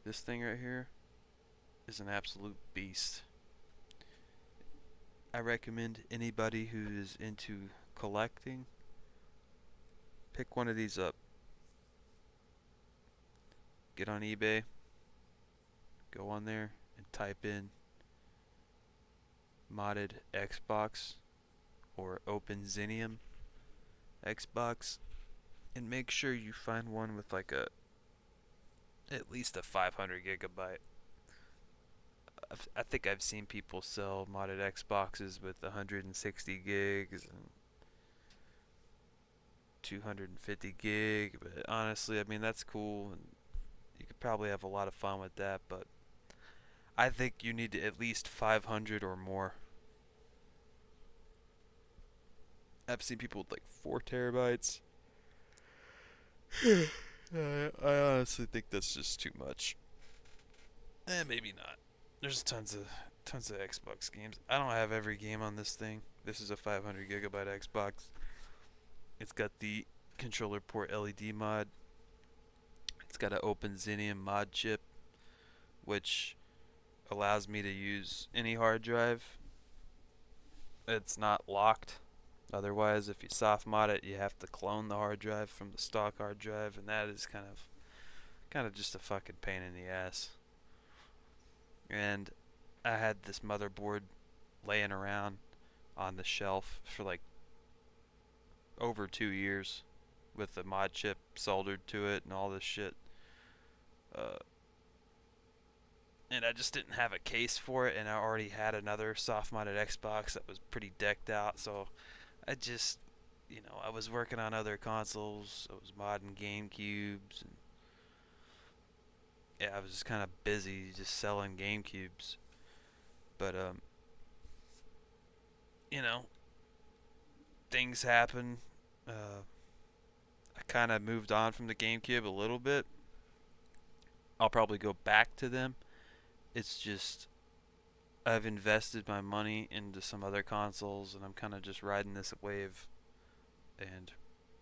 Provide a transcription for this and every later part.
This thing right here is an absolute beast. I recommend anybody who is into collecting, pick one of these up. Get on eBay, go on there and type in modded Xbox or open Xenium Xbox, and make sure you find one with like a at least a 500 gigabyte. I think I've seen people sell modded Xboxes with 160 gigs and 250 gig, but honestly, I mean that's cool and you could probably have a lot of fun with that, but I think you need to at least 500 or more. I've seen people with like 4 terabytes. I honestly think that's just too much. Maybe not. There's tons of Xbox games. I don't have every game on this thing. This is a 500 gigabyte Xbox. It's got the controller port LED mod. It's got an open Xenium mod chip, which allows me to use any hard drive. It's not locked. Otherwise, if you soft mod it, you have to clone the hard drive from the stock hard drive, and that is kind of just a fucking pain in the ass. And I had this motherboard laying around on the shelf for like over 2 years with the mod chip soldered to it and all this shit. Uh, and I just didn't have a case for it, and I already had another soft modded Xbox that was pretty decked out, so I just, I was working on other consoles. I was modding GameCubes, and yeah, I was just kind of busy just selling GameCubes. But you know, things happen. I kind of moved on from the GameCube a little bit. I'll probably go back to them. It's just I've invested my money into some other consoles, and I'm kind of just riding this wave. And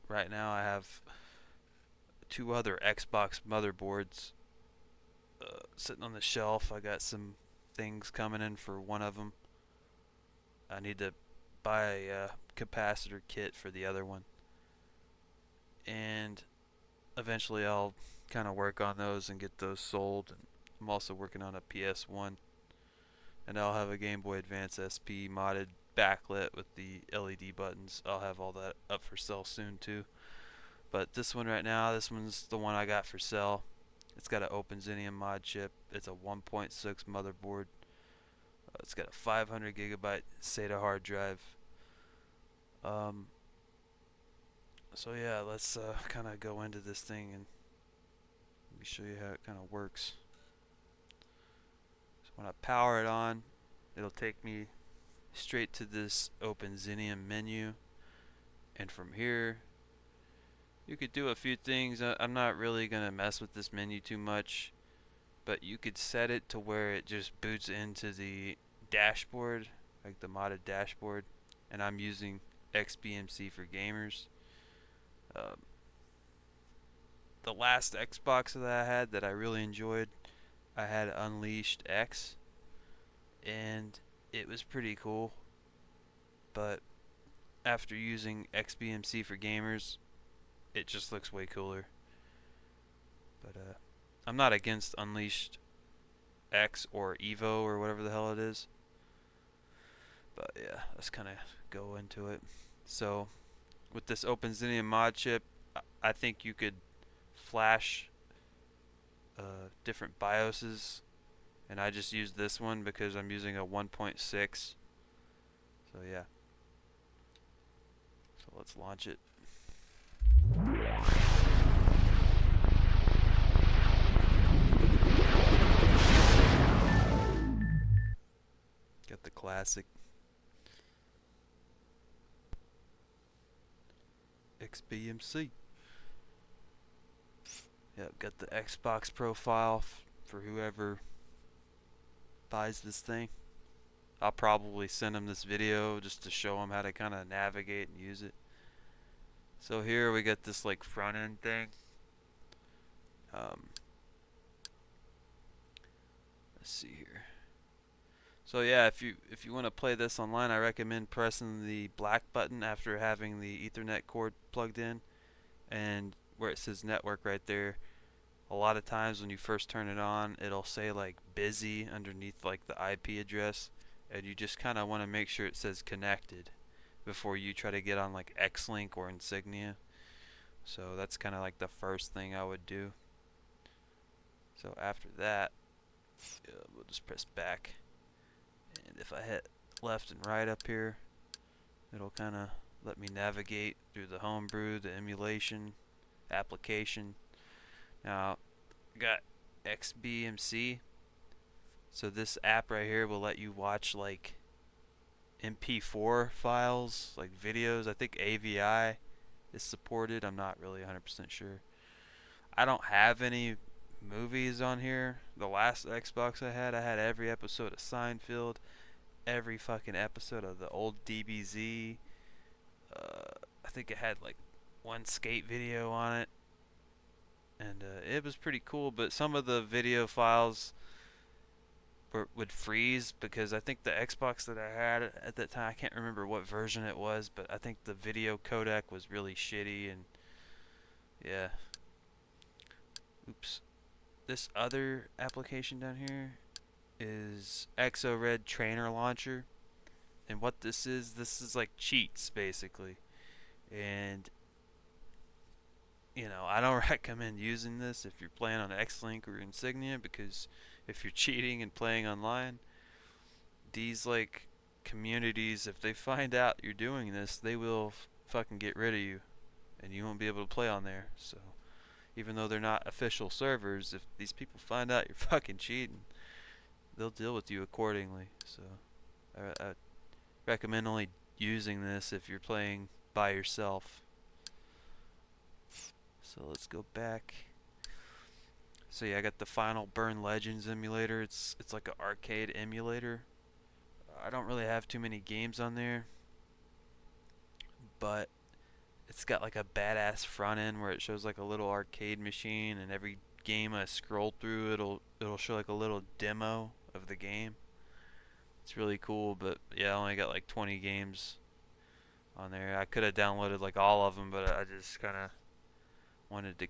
right now, I have 2 other Xbox motherboards sitting on the shelf. I got some things coming in for one of them. I need to buy a capacitor kit for the other one, and eventually I'll kind of work on those and get those sold. And I'm also working on a PS1, and I'll have a Game Boy Advance SP modded backlit with the LED buttons. I'll have all that up for sale soon too. But this one right now, this one's the one I got for sale. It's got an Open Xenium mod chip. It's a 1.6 motherboard. It's got a 500 gigabyte SATA hard drive. So yeah, let's kind of go into this thing and let me show you how it kind of works. So when I power it on, it'll take me straight to this Open Xenium menu, and from here you could do a few things. I'm not really gonna mess with this menu too much, but you could set it to where it just boots into the dashboard, like the modded dashboard, and I'm using XBMC4Gamers. The last Xbox that I had that I really enjoyed, I had Unleashed X, and it was pretty cool. But after using XBMC4Gamers, it just looks way cooler. But I'm not against Unleashed X or Evo or whatever the hell it is. But yeah, let's kind of go into it. So with this Open Xenium mod chip, I think you could flash different BIOSes, and I just used this one because I'm using a 1.6. So yeah, so let's launch it. Got the classic XBMC. Yep, got the Xbox profile for whoever buys this thing. I'll probably send them this video just to show them how to kind of navigate and use it. So here we got this like front end thing. Let's see here. So yeah, if you want to play this online, I recommend pressing the black button after having the Ethernet cord plugged in, and where it says network right there. A lot of times when you first turn it on, it'll say like busy underneath like the IP address, and you just kind of want to make sure it says connected before you try to get on like Xlink or Insignia. So that's kind of like the first thing I would do. So after that, we'll just press back, and if I hit left and right up here, it'll kind of let me navigate through the homebrew, the emulation, application. Now, I got XBMC. So this app right here will let you watch like MP4 files, like videos. I think AVI is supported. I'm not really 100% sure. I don't have any movies on here. The last Xbox I had every episode of Seinfeld, every fucking episode of the old DBZ. I think it had like one skate video on it, and it was pretty cool. But some of the video files would freeze because I think the Xbox that I had at that time, I can't remember what version it was, but I think the video codec was really shitty, and yeah. Oops. This other application down here is ExoRed Trainer Launcher, and what this is like cheats basically, and I don't recommend using this if you're playing on Xlink or Insignia, because if you're cheating and playing online, these like communities, if they find out you're doing this, they will fucking get rid of you, and you won't be able to play on there. So even though they're not official servers, if these people find out you're fucking cheating, they'll deal with you accordingly. So I recommend only using this if you're playing by yourself. So let's go back. So yeah, I got the Final Burn Legends emulator. It's like an arcade emulator. I don't really have too many games on there, but it's got like a badass front end where it shows like a little arcade machine, and every game I scroll through, it'll show like a little demo of the game. It's really cool, but yeah, I only got like 20 games on there. I could have downloaded like all of them, but I just kind of wanted to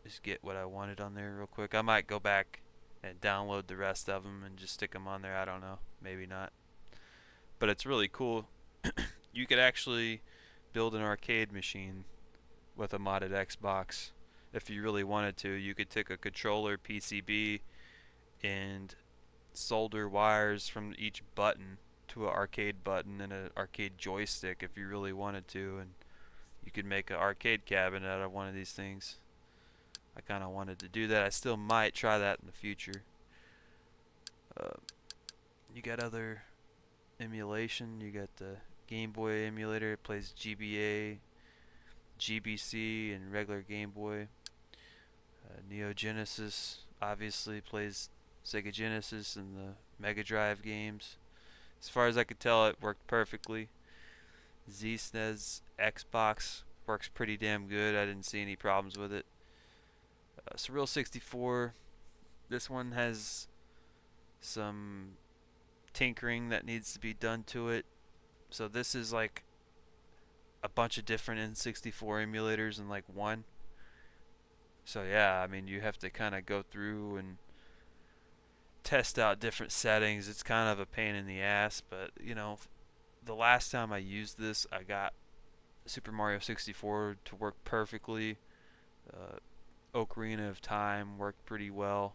just get what I wanted on there real quick. I might go back and download the rest of them and just stick them on there. I don't know, maybe not. But it's really cool. You could actually build an arcade machine with a modded Xbox if you really wanted to. You could take a controller PCB and solder wires from each button to an arcade button and an arcade joystick if you really wanted to, and you could make an arcade cabinet out of one of these things. I kind of wanted to do that. I still might try that in the future. You got other emulation. You got the Game Boy emulator. It plays GBA, GBC, and regular Game Boy. Neo Genesis obviously plays Sega Genesis and the Mega Drive games. As far as I could tell, it worked perfectly. Z-SNES Xbox works pretty damn good. I didn't see any problems with it. Surreal 64, this one has some tinkering that needs to be done to it. So this is like a bunch of different N64 emulators in like one. So yeah, I mean, you have to kind of go through and test out different settings. It's kind of a pain in the ass, but the last time I used this, I got Super Mario 64 to work perfectly. Ocarina of Time worked pretty well,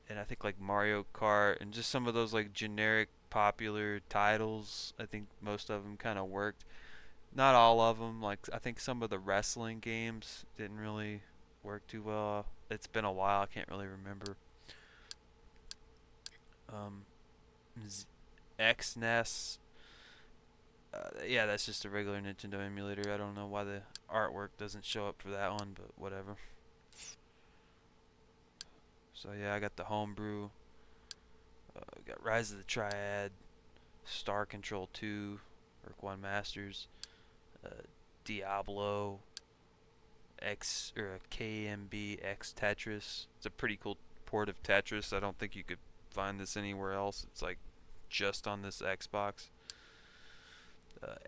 and I think like Mario Kart and just some of those like generic popular titles, I think most of them kind of worked. Not all of them. Like I think some of the wrestling games didn't really work too well. It's been a while, I can't really remember. XNES, yeah, that's just a regular Nintendo emulator. I don't know why the artwork doesn't show up for that one, but whatever. So yeah, I got the homebrew. Got Rise of the Triad, Star Control 2, Orc 1 Masters, Diablo, KMB X Tetris. It's a pretty cool port of Tetris. I don't think you could find this anywhere else. It's like just on this Xbox.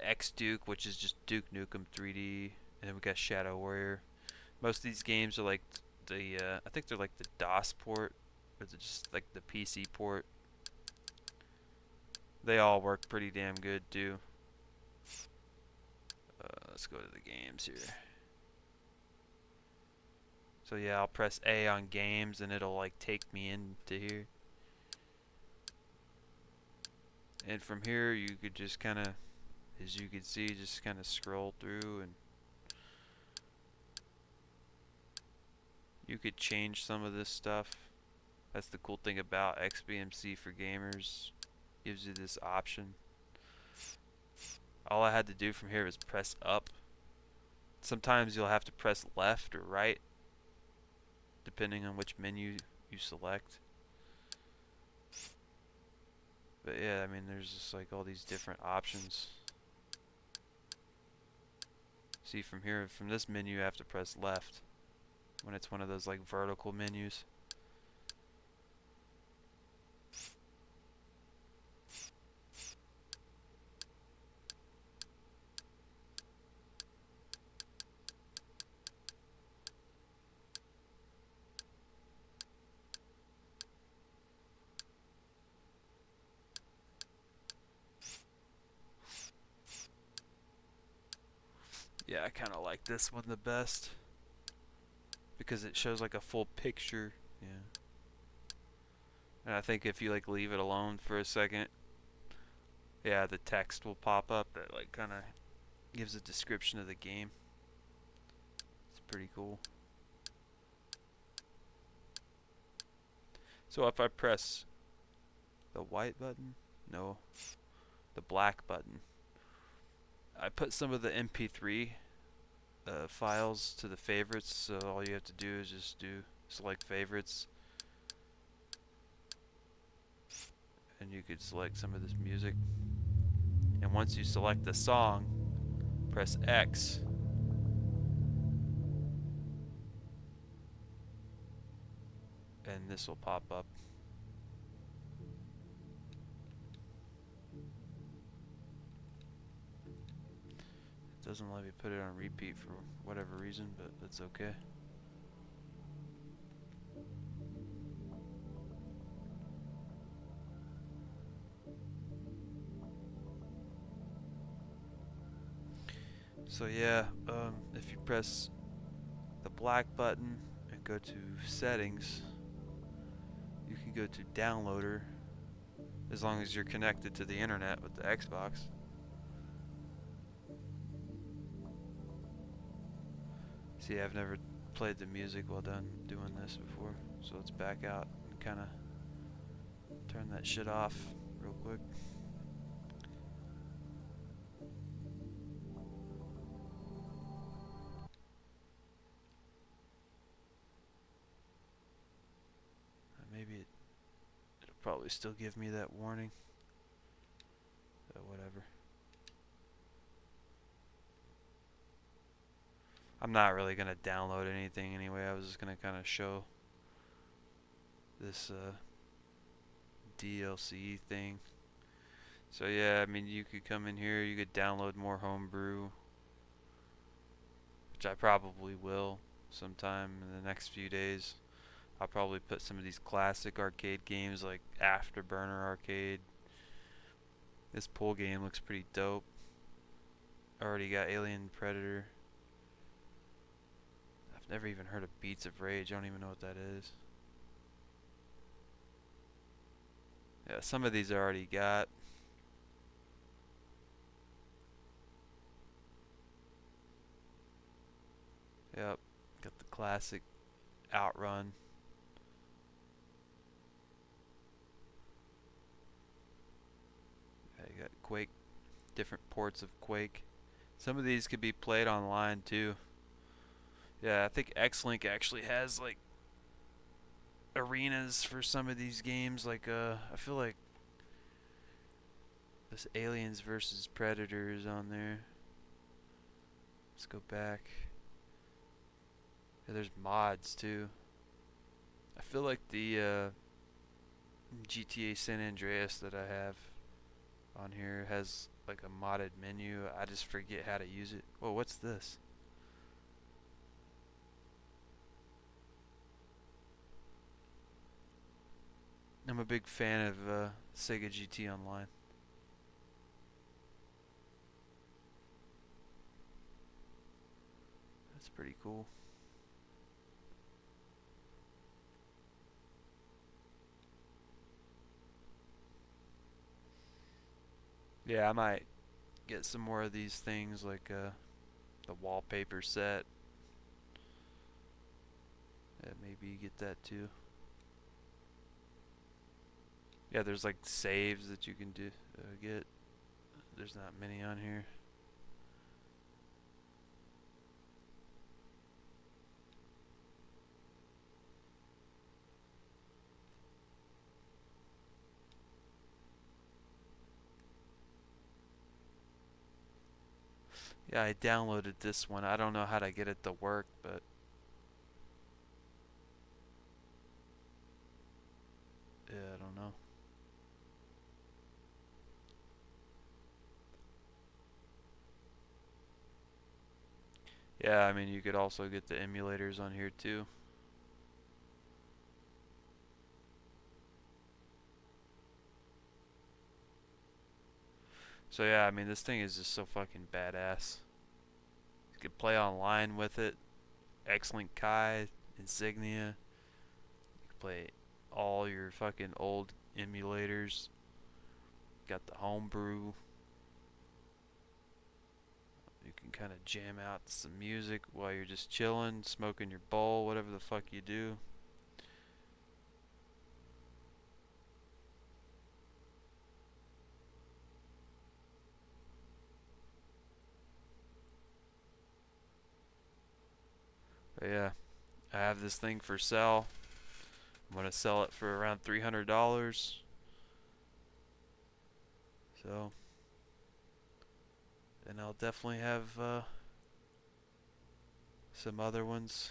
X Duke, which is just Duke Nukem 3D, and then we got Shadow Warrior. Most of these games are like I think they're like the DOS port, or just like the PC port. They all work pretty damn good too. Let's go to the games here. So yeah, I'll press A on games and it'll like take me into here. And from here you could just kind of, as you can see, just kind of scroll through, and you could change some of this stuff. That's the cool thing about XBMC4Gamers. Gives you this option. All I had to do from here was press up. Sometimes you'll have to press left or right, depending on which menu you select. But yeah, I mean, there's just like all these different options. See, from here, from this menu, you have to press left when it's one of those like vertical menus. Yeah, I kind of like this one the best because it shows like a full picture. Yeah. And I think if you like leave it alone for a second, yeah, the text will pop up that like kind of gives a description of the game. It's pretty cool. So if I press the white button, no, the black button, I put some of the MP3 files to the favorites, so all you have to do is just select favorites, and you could select some of this music. And once you select the song, press X, and this will pop up. Doesn't let me put it on repeat for whatever reason, but that's okay. So yeah, if you press the black button and go to settings, you can go to downloader, as long as you're connected to the internet with the Xbox. See, I've never played the music while doing this before, so let's back out and kind of turn that shit off real quick. Maybe it'll probably still give me that warning, but whatever. I'm not really going to download anything anyway. I was just going to kind of show this DLC thing. So yeah, I mean, you could come in here, you could download more homebrew, which I probably will sometime in the next few days. I'll probably put some of these classic arcade games like Afterburner Arcade. This pool game looks pretty dope. Already got Alien Predator. I've never even heard of Beats of Rage. I don't even know what that is. Yeah, some of these I already got. Yep, got the classic Outrun. Yeah, you got Quake, different ports of Quake. Some of these could be played online too. Yeah, I think X-Link actually has like arenas for some of these games. Like I feel like this Aliens versus Predators on there. Let's go back. Yeah, there's mods too. I feel like the GTA San Andreas that I have on here has like a modded menu. I just forget how to use it. Whoa, what's this? I'm a big fan of Sega GT Online. That's pretty cool. Yeah, I might get some more of these things like the wallpaper set. Yeah, maybe get that too. Yeah, there's like saves that you can do get. There's not many on here. Yeah, I downloaded this one. I don't know how to get it to work, but yeah, I don't know. Yeah, I mean, you could also get the emulators on here too. So yeah, I mean, this thing is just so fucking badass. You could play online with it. X-Link Kai, Insignia. You could play all your fucking old emulators. Got the homebrew. You can kind of jam out some music while you're just chilling, smoking your bowl, whatever the fuck you do. But yeah, I have this thing for sale. I'm gonna sell it for around $300. So, and I'll definitely have some other ones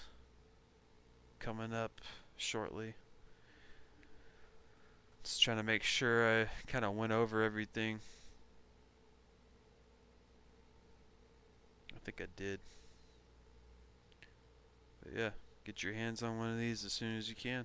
coming up shortly. Just trying to make sure I kind of went over everything. I think I did. But yeah, get your hands on one of these as soon as you can.